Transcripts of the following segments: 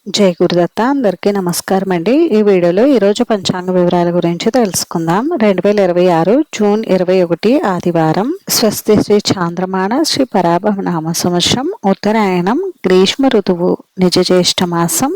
జై గురుదత్త. అందరికీ నమస్కారం అండి. ఈ వీడియోలో ఈరోజు పంచాంగ వివరాల గురించి తెలుసుకుందాం. 2026 జూన్ 21 ఆదివారం. స్వస్తి శ్రీ చాంద్రమాన శ్రీ పరాభవ నామ సంవత్సరం, ఉత్తరాయణం, గ్రీష్మ ఋతువు, నిజ జ్యేష్ఠ మాసం,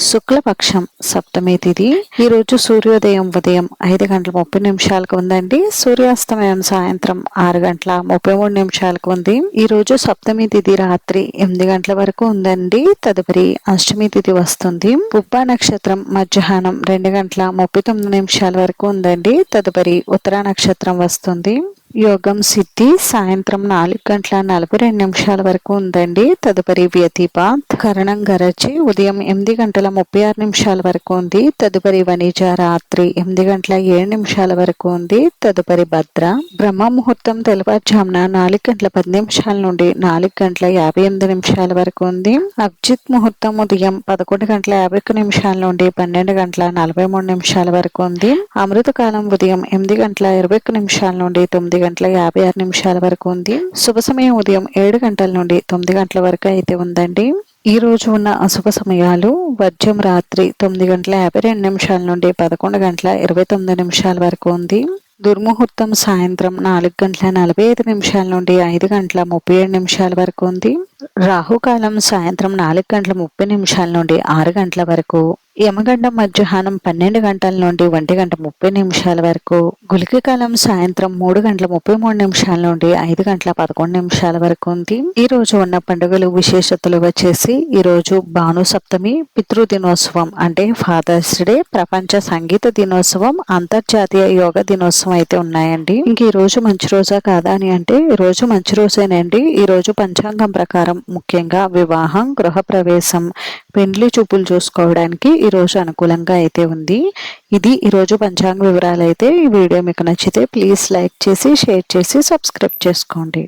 శుక్లపక్షం, సప్తమి తిథి. ఈరోజు సూర్యోదయం ఉదయం 5:30 ఉందండి. సూర్యాస్తమయం సాయంత్రం 6:33 ఉంది. ఈరోజు సప్తమి తిథి రాత్రి 8 గంటల వరకు ఉందండి. తదుపరి అష్టమి తిథి వస్తుంది. పుబ్బ నక్షత్రం మధ్యాహ్నం 2:39 వరకు ఉందండి. తదుపరి ఉత్తర నక్షత్రం వస్తుంది. యోగం సిద్ధి సాయంత్రం 4:42 వరకు ఉందండి. తదుపరి వ్యతిపాత్ కరణం గరచి ఉదయం 8:36 వరకు ఉంది. తదుపరి వనిజ రాత్రి 8:07 వరకు ఉంది. తదుపరి భద్ర బ్రహ్మ ముహూర్తం తెల్లవారుజామున 4:10 నుండి 4:58 వరకు ఉంది. అభిజిత్ ముహూర్తం ఉదయం 11:51 నుండి 12:43 వరకు ఉంది. అమృతకాలం ఉదయం 8:21 నుండి 9:56 వరకు ఉంది. శుభ సమయం ఉదయం 7 గంటల నుండి 9 గంటల వరకు అయితే ఉందండి. ఈ రోజు ఉన్న అశుభ సమయాలు: వర్జం రాత్రి 9:52 నుండి 11:29 వరకు ఉంది. దుర్ముహూర్తం సాయంత్రం 4:45 నుండి 5:37 వరకు ఉంది. రాహుకాలం సాయంత్రం 4:30 నుండి 6 గంటల వరకు. యమగండం మధ్యాహ్నం 12 గంటల నుండి 1:30 వరకు. గుళిక కాలం సాయంత్రం 3:33 నుండి 5:11 వరకు ఉంది. ఈ రోజు ఉన్న పండుగలు విశేషతలు వచ్చేసి: ఈ రోజు భాను సప్తమి, పితృదినోత్సవం అంటే ఫాదర్స్ డే, ప్రపంచ సంగీత దినోత్సవం, అంతర్జాతీయ యోగ దినోత్సవం అయితే ఉన్నాయండి. ఇంక ఈ రోజు మంచి రోజా కాదా అని అంటే ఈ రోజు మంచి రోజేనండి. ఈ రోజు పంచాంగం ప్రకారం ముఖ్యంగా వివాహం, గృహప్రవేశం, పెండ్లి చూపులు చూసుకోవడానికి ఈ రోజు అనుకూలంగా అయితే ఉంది. ఇది ఈరోజు పంచాంగ వివరాలు అయితే. ఈ వీడియో మీకు నచ్చితే ప్లీజ్ లైక్ చేసి, షేర్ చేసి, సబ్స్క్రైబ్ చేసుకోండి.